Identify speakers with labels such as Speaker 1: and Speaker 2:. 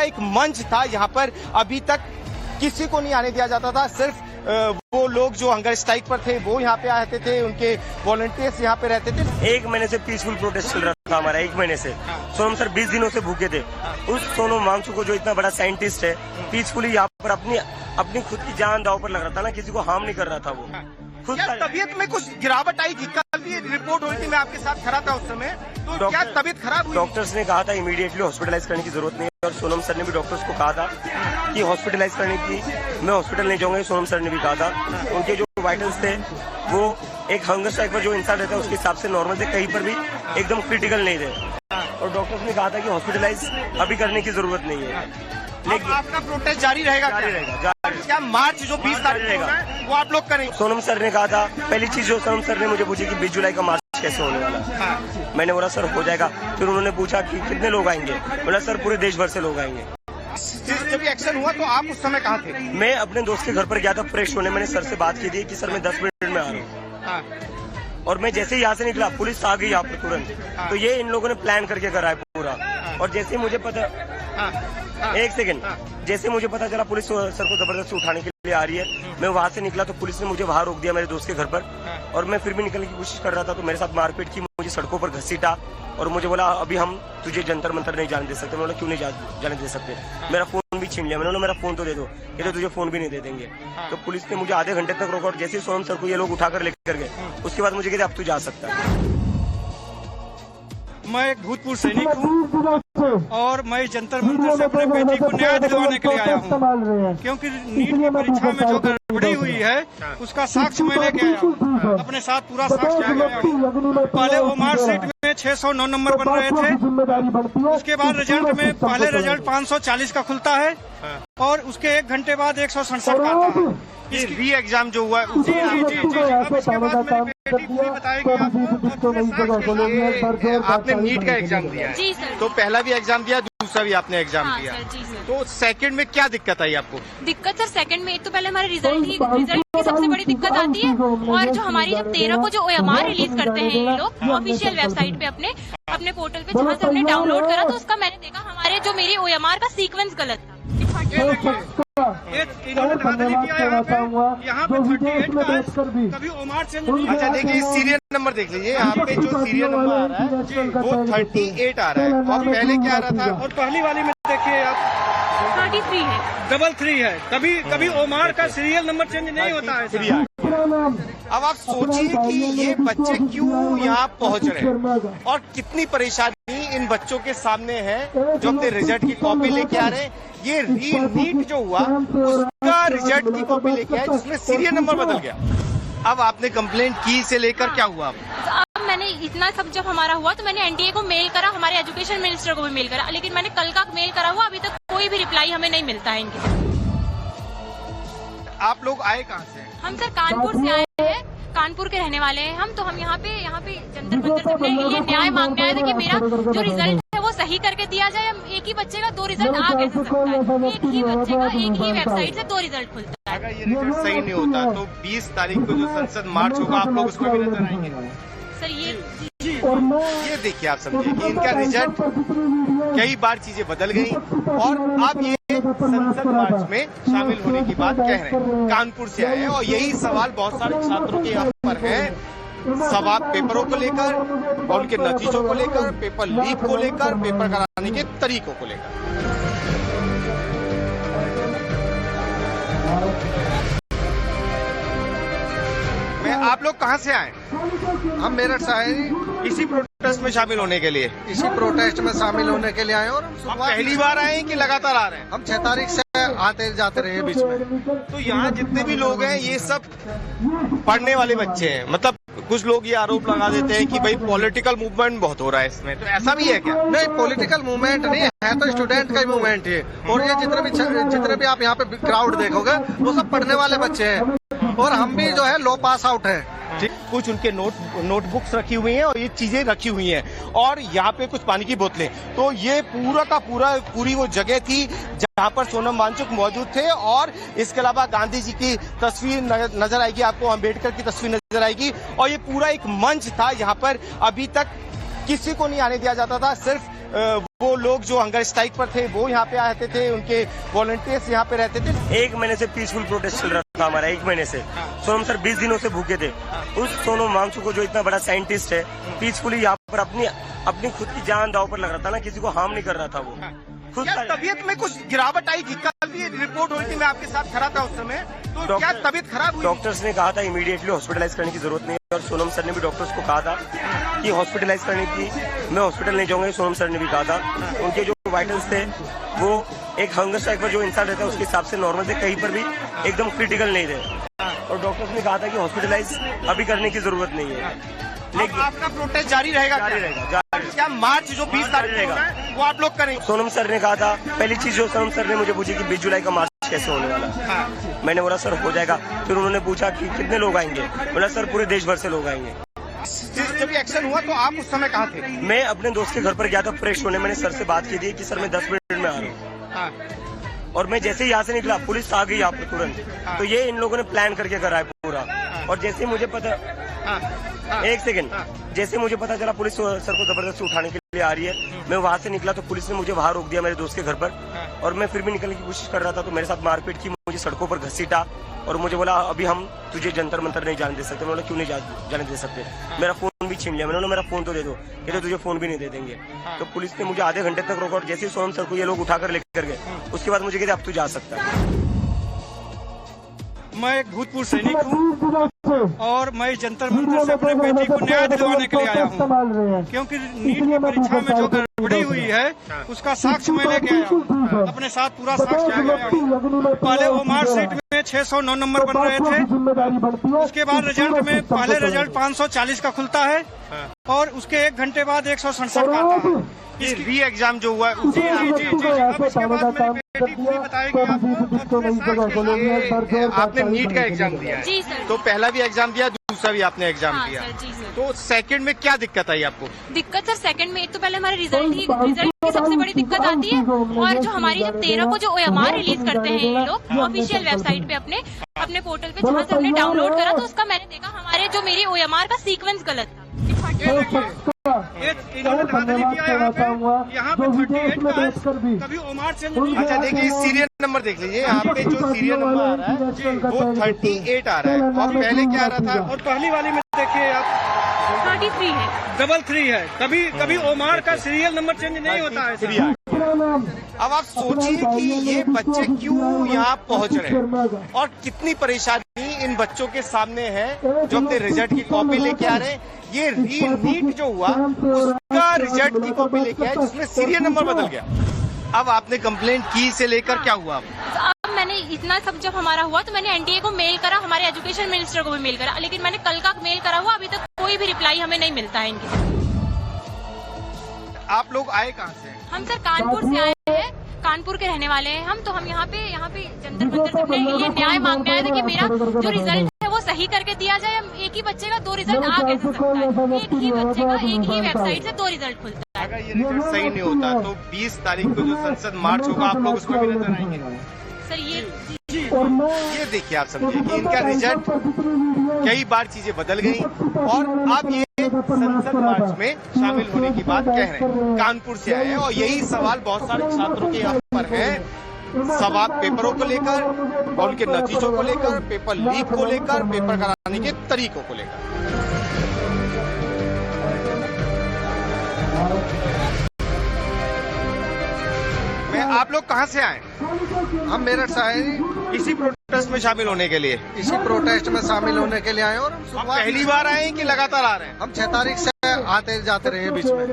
Speaker 1: एक मंच था, यहाँ पर अभी तक किसी को नहीं आने दिया जाता था। सिर्फ वो लोग जो हंगर स्ट्राइक पर थे वो यहाँ पे आते थे, उनके वॉलंटियर्स यहाँ पे रहते थे।
Speaker 2: 1 महीने से पीसफुल प्रोटेस्ट चल रहा था हमारा, 1 महीने से। सोनम सर 20 दिनों से भूखे थे। उस सोनम वांगचुक को, जो इतना बड़ा साइंटिस्ट है, पीसफुली यहाँ पर अपनी खुद की जान दांव पर लग रहा था ना, किसी को हार्म नहीं कर रहा था वो। खुद
Speaker 1: तबीयत में कुछ गिरावट आई थी? कल भी रिपोर्ट हुई थी, मैं आपके साथ खड़ा था उस समय, तो क्या तबीयत खराब हुई?
Speaker 2: डॉक्टर्स ने कहा था इमीडिएटली हॉस्पिटलाइज करने की जरूरत नहीं है, और सोनम सर ने भी डॉक्टर्स को कहा था कि हॉस्पिटलाइज करने की, मैं हॉस्पिटल नहीं जाऊंगा, सोनम सर ने भी कहा था। उनके जो वाइटल्स थे वो एक हंगर स्ट्राइक पर जो इंसान रहता है उसके हिसाब से नॉर्मल थे, कहीं पर भी एकदम क्रिटिकल नहीं थे, और डॉक्टर्स ने कहा था कि हॉस्पिटलाइज अभी करने की जरूरत नहीं है।
Speaker 1: लेकिन आपका प्रोटेस्ट जारी रहेगा? क्या मार्च जो 20 तारीख रहेगा वो आप लोग करेंगे?
Speaker 2: सोनम सर ने कहा था, पहली चीज जो सोनम सर ने मुझे पूछी कि 20 जुलाई का मार्च कैसे होने वाला है। मैंने बोला सर हो जाएगा। फिर उन्होंने पूछा कि कितने लोग आएंगे, बोला सर पूरे देश भर से लोग आएंगे।
Speaker 1: जब एक्शन हुआ तो आप उस समय कहाँ थे?
Speaker 2: मैं अपने दोस्त के घर पर गया था फ्रेश होने। मैंने सर से बात की थी कि सर मैं 10 मिनट में आ रहा हूँ, और मैं जैसे ही यहाँ से निकला पुलिस आ गई यहाँ पर तुरंत। तो ये इन लोगों ने प्लान करके करा है पूरा। और जैसे ही मुझे पता, एक सेकंड, जैसे मुझे पता चला पुलिस सर को जबरदस्ती उठाने के लिए आ रही है, मैं वहां से निकला तो पुलिस ने मुझे बाहर रोक दिया मेरे दोस्त के घर पर, और मैं फिर भी निकलने की कोशिश कर रहा था तो मेरे साथ मारपीट की, मुझे सड़कों पर घसीटा, और मुझे बोला अभी हम तुझे जंतर मंतर नहीं जाने दे सकते। मैं बोला क्यों नहीं जाने दे सकते? मेरा फोन भी छीन लिया। मैंने बोला मेरा फोन तो दे दो। ये तो तुझे फोन भी नहीं दे देंगे। तो पुलिस ने मुझे आधे घंटे तक रोका, और जैसे ही सोनम सर को ये लोग उठाकर लेकर गए, उसके बाद मुझे कहते अब तू जा सकता है।
Speaker 3: मैं एक भूतपूर्व सैनिक हूँ और मैं जंतर मंतर से अपने बेटी को न्याय दिलवाने के लिए आया हूँ, क्योंकि नीट की परीक्षा में जो गड़बड़ी हुई है उसका साक्ष्य मैं लेके आया हूँ। अपने साथ पूरा साक्ष्य ले आया हूँ। पहले वो मार्कशीट में 609 नंबर बन रहे थे, उसके बाद रिजल्ट में पहले रिजल्ट 540 का खुलता है, और उसके 1 घंटे बाद 167 का आता है।
Speaker 1: री एग्जाम जो हुआ है
Speaker 3: जी, अब इसके बाद मेरी बेटी पूरी बताएगी आपको।
Speaker 1: आपने नीट का एग्जाम दिया है?
Speaker 4: जी सर।
Speaker 1: तो पहला भी एग्जाम दिया, दूसरा भी आपने एग्जाम
Speaker 4: हाँ,
Speaker 1: दिया?
Speaker 4: सर, जी सर।
Speaker 1: तो सेकंड में क्या दिक्कत आई आपको?
Speaker 4: दिक्कत सर सेकंड में एक तो पहले हमारे रिजल्ट की सबसे बड़ी दिक्कत आती है, और जो हमारी जब 13 को जो OMR रिलीज करते हैं ये लोग ऑफिशियल वेबसाइट पे अपने पोर्टल पे, जहाँ से हमने डाउनलोड करा, तो उसका मैंने देखा हमारे जो मेरी OMR का सीक्वेंस गलत था।
Speaker 3: इन्होंने धांधली किया यहाँ पे 38 का है, कभी OMR चेंज नहीं।
Speaker 1: अच्छा देखिए सीरियल नंबर देख लीजिए, यहाँ पे जो सीरियल नंबर आ रहा है वो 38 आ रहा है, और पहले क्या आ रहा था?
Speaker 3: और पहली वाली में देखिए आप
Speaker 4: 33 है,
Speaker 3: 33 है। कभी OMR का सीरियल नंबर चेंज नहीं होता है।
Speaker 1: अब आप सोचिए कि ये बच्चे क्यों यहाँ पहुँच रहे हैं, और कितनी परेशानी इन बच्चों के सामने है जो अपने रिजल्ट की कॉपी लेके आ रहे हैं। ये नीट जो हुआ उसका रिजल्ट की कॉपी लेके आए जिसमें सीरियल नंबर बदल गया। अब आपने कंप्लेंट की, से लेकर क्या हुआ?
Speaker 4: अब मैंने इतना सब जब हमारा हुआ तो मैंने NTA को मेल करा, हमारे एजुकेशन मिनिस्टर को भी मेल करा, लेकिन मैंने कल का मेल करा हुआ, अभी तक कोई भी रिप्लाई हमें नहीं मिलता है इनकी।
Speaker 1: आप लोग आए कहाँ से?
Speaker 4: हम सर कानपुर से आए हैं, कानपुर के रहने वाले हैं हम। तो हम यहाँ पे जंतर मंतर से अपने लिए न्याय मांगने आए थे कि मेरा जो रिजल्ट है वो सही करके दिया जाए। एक ही बच्चे का 2 रिजल्ट आ कैसे सकता है? एक ही बच्चे का एक ही वेबसाइट से 2 रिजल्ट खुलता है।
Speaker 1: अगर ये रिजल्ट सही नहीं होता तो 20 तारीख को जो संसद मार्च होगा आप लोग उसमें भी नजर आएंगे?
Speaker 4: सर
Speaker 1: ये देखिए, आप समझिए कि इनका रिजल्ट, कई बार चीजें बदल गई, और अब ये संसद मार्च में शामिल होने की बात कह रहे हैं। कानपुर से आए हैं, और यही सवाल बहुत सारे छात्रों के यहाँ पर है, सवाल पेपरों को लेकर और उनके नतीजों को लेकर, पेपर लीक को लेकर, पेपर कराने के तरीकों को लेकर। आप लोग कहाँ से आए?
Speaker 5: हम मेरठ से आए,
Speaker 1: इसी प्रोटेस्ट में शामिल होने के लिए?
Speaker 5: इसी प्रोटेस्ट में शामिल होने के लिए आए। और
Speaker 1: हम पहली बार आए कि लगातार आ रहे हैं?
Speaker 5: हम 6 तारीख से आते जाते रहे बीच में।
Speaker 1: तो यहाँ जितने भी लोग हैं ये सब पढ़ने वाले बच्चे हैं? मतलब कुछ लोग ये आरोप लगा देते हैं कि भाई पॉलिटिकल मूवमेंट बहुत हो रहा है इसमें, तो ऐसा भी है क्या?
Speaker 5: नहीं, पॉलिटिकल मूवमेंट नहीं है, तो स्टूडेंट का ही मूवमेंट है। और ये जितने भी आप यहाँ पे क्राउड देखोगे वो सब पढ़ने वाले बच्चे हैं, और हम भी जो है लो पास आउट है।
Speaker 1: कुछ उनके नोटबुक्स रखी हुई हैं और ये चीजें रखी हुई हैं, और यहाँ पे कुछ पानी की बोतलें। तो ये पूरा का पूरी वो जगह थी जहाँ पर सोनम वांगचुक मौजूद थे, और इसके अलावा गांधी जी की तस्वीर नजर आएगी आपको, अम्बेडकर की तस्वीर नजर आएगी, और ये पूरा एक मंच था। यहाँ पर अभी तक किसी को नहीं आने दिया जाता था, सिर्फ वो लोग जो हंगर स्ट्राइक पर थे वो यहाँ पे आते थे, उनके वॉलंटियर्स यहाँ पे रहते थे।
Speaker 2: 1 महीने से पीसफुल प्रोटेस्ट चल रहा था हमारा, 1 महीने से। सोनम सर 20 दिनों से भूखे थे। उस सोनम वांगचुक जो इतना बड़ा साइंटिस्ट है, पीसफुली यहाँ पर अपनी खुद की जान दांव पर लग रहा था ना, किसी को हार्म नहीं कर रहा था वो खुद।
Speaker 1: क्या तबीयत में कुछ गिरावट आई थी? कल भी रिपोर्ट हुई थी, मैं आपके साथ खड़ा था उस समय, तो क्या तबीयत खराब हुई?
Speaker 2: डॉक्टर्स ने कहा था इमीडिएटली हॉस्पिटलाइज करने की जरूरत नहीं है, और सोनम सर ने भी डॉक्टर्स को कहा था कि हॉस्पिटलाइज करने की, मैं हॉस्पिटल नहीं जाऊंगा, सोनम सर ने भी कहा था। उनके जो वाइटल्स थे वो एक हंगर स्ट्राइक पर जो इंसान रहता है उसके हिसाब से नॉर्मल थे, कहीं पर भी एकदम क्रिटिकल नहीं थे, और डॉक्टर्स ने कहा था कि हॉस्पिटलाइज अभी करने की जरूरत नहीं है।
Speaker 1: लेकिन आपका प्रोटेस्ट जारी रहेगा?
Speaker 2: जारी रहेगा।
Speaker 1: क्या मार्च जो 20 तारीख रहेगा वो आप लोग करेंगे?
Speaker 2: सोनम सर ने कहा था, पहली चीज जो सोनम सर ने मुझे पूछी कि 20 जुलाई का मार्च कैसे होने वाला है। मैंने बोला सर हो जाएगा। फिर उन्होंने पूछा कि कितने लोग आएंगे, बोला सर पूरे देश भर से लोग आएंगे।
Speaker 1: जब ये एक्शन हुआ तो आप उस समय कहाँ थे?
Speaker 2: मैं अपने दोस्त के घर पर गया था फ्रेश होने। मैंने सर से बात की थी कि सर मैं 10 मिनट में आ रहा हूँ, और मैं जैसे ही यहाँ से निकला पुलिस आ गई यहाँ पर तुरंत। तो ये इन लोगों ने प्लान करके करा है पूरा। और जैसे मुझे पता, एक सेकंड, जैसे मुझे पता चला पुलिस सर को जबरदस्ती उठाने के लिए आ रही है, मैं वहां से निकला तो पुलिस ने मुझे बाहर रोक दिया मेरे दोस्त के घर पर, और मैं फिर भी निकलने की कोशिश कर रहा था तो मेरे साथ मारपीट की, मुझे सड़कों पर घसीटा, और मुझे बोला अभी हम तुझे जंतर मंतर नहीं जाने दे सकते। मैं बोला क्यों नहीं जाने दे सकते? मेरा फोन भी छीन लिया। मैंने बोला मेरा फोन तो दे दो। ये तो तुझे फोन भी नहीं दे देंगे। तो पुलिस ने मुझे आधे घंटे तक रोका, और जैसे ही सोनम सर को ये लोग उठाकर लेकर गए उसके बाद मुझे कहते अब तू जा सकता है।
Speaker 3: मैं एक भूतपूर्व सैनिक हूँ और मैं जंतर मंतर से अपने बेटी को न्याय दिलवाने के लिए आया हूँ, क्योंकि नीट की परीक्षा में जो गड़बड़ी हुई है उसका साक्ष्य मैं लेके आया हूँ। अपने साथ पूरा साक्ष्य लेके आया हूँ। पहले वो मार्कशीट में 609 नंबर बन रहे थे, उसके बाद रिजल्ट में पहले रिजल्ट 540 का खुलता है, और उसके 1 घंटे बाद 167 का आता है।
Speaker 1: ये री एग्जाम जो हुआ
Speaker 3: जी जी जी जी। अब इसके बाद मेरी बेटी पूरी बताएगी आपको।
Speaker 1: आपने नीट का एग्जाम दिया है?
Speaker 4: जी सर।
Speaker 1: तो पहला भी एग्जाम दिया, दूसरा भी आपने एग्जाम
Speaker 4: हाँ
Speaker 1: दिया?
Speaker 4: सर, जी सर।
Speaker 1: तो सेकंड में क्या दिक्कत आई आपको?
Speaker 4: दिक्कत सर सेकंड में एक तो पहले हमारे रिजल्ट की सबसे बड़ी दिक्कत आती है, और जो हमारी जब 13 को जो OMR रिलीज करते हैं ये लोग ऑफिशियल वेबसाइट पे अपने पोर्टल पे, जहाँ से हमने डाउनलोड करा तो उसका मैंने देखा हमारे जो मेरी OMR का सीक्वेंस गलत था।
Speaker 3: इन्होंने धांधली किया यहाँ पे 38 का है, कभी OMR चेंज नहीं।
Speaker 1: अच्छा देखिए सीरियल नंबर देख लीजिए, यहाँ पे जो सीरियल नंबर आ रहा है वो 38 आ रहा है, और पहले क्या आ रहा था?
Speaker 3: और पहली वाली में देखिए आप
Speaker 4: 33 है,
Speaker 3: 33 है। कभी OMR का सीरियल नंबर चेंज नहीं होता है।
Speaker 1: अब आप सोचिए कि ये बच्चे क्यों यहाँ पहुँच रहे हैं, और कितनी परेशानी इन बच्चों के सामने है जो अपने रिजल्ट की कॉपी लेके आ रहे हैं। ये री नीट जो हुआ उसका रिजल्ट की कॉपी लेके आए जिसमें सीरियल नंबर बदल गया। अब आपने कंप्लेंट की से लेकर क्या हुआ?
Speaker 4: अब मैंने इतना सब जब हमारा हुआ तो मैंने NTA को मेल करा, हमारे एजुकेशन मिनिस्टर को भी मेल करा, लेकिन मैंने कल का मेल करा हुआ, अभी तक कोई भी रिप्लाई हमें नहीं मिलता है इनकी।
Speaker 1: आप लोग आए कहाँ से?
Speaker 4: हम सर कानपुर से आए हैं, कानपुर के रहने वाले हैं हम। तो हम यहाँ पे जंतर मंतर से अपने ये न्याय मांगने आए थे कि मेरा जो रिजल्ट है वो सही करके दिया जाए। एक ही बच्चे का 2 रिजल्ट आ कैसे सकता है? एक ही बच्चे का एक ही वेबसाइट से 2 रिजल्ट खुलता है।
Speaker 1: अगर ये रिजल्ट सही नहीं होता तो 20 तारीख को जो संसद मार्च होगा आप लोग उसमें भी नजर आएंगे?
Speaker 4: सर
Speaker 1: ये देखिए, आप समझिए कि इनका रिजल्ट, कई बार चीजें बदल गई, और अब ये संसद मार्च में शामिल होने की बात कह रहे हैं। कानपुर से आए हैं, और यही सवाल बहुत सारे छात्रों के यहाँ पर है। सवाल पेपरों को लेकर, और उनके नतीजों को लेकर, पेपर लीक को लेकर, पेपर कराने के तरीकों को लेकर। आप लोग कहाँ से आए?
Speaker 5: हम मेरठ से आए,
Speaker 1: इसी प्रोटेस्ट में शामिल होने के लिए?
Speaker 5: इसी प्रोटेस्ट में शामिल होने के लिए आए। और
Speaker 1: पहली बार आए कि लगातार आ रहे हैं?
Speaker 5: हम 6 तारीख से आते जाते रहे बीच में।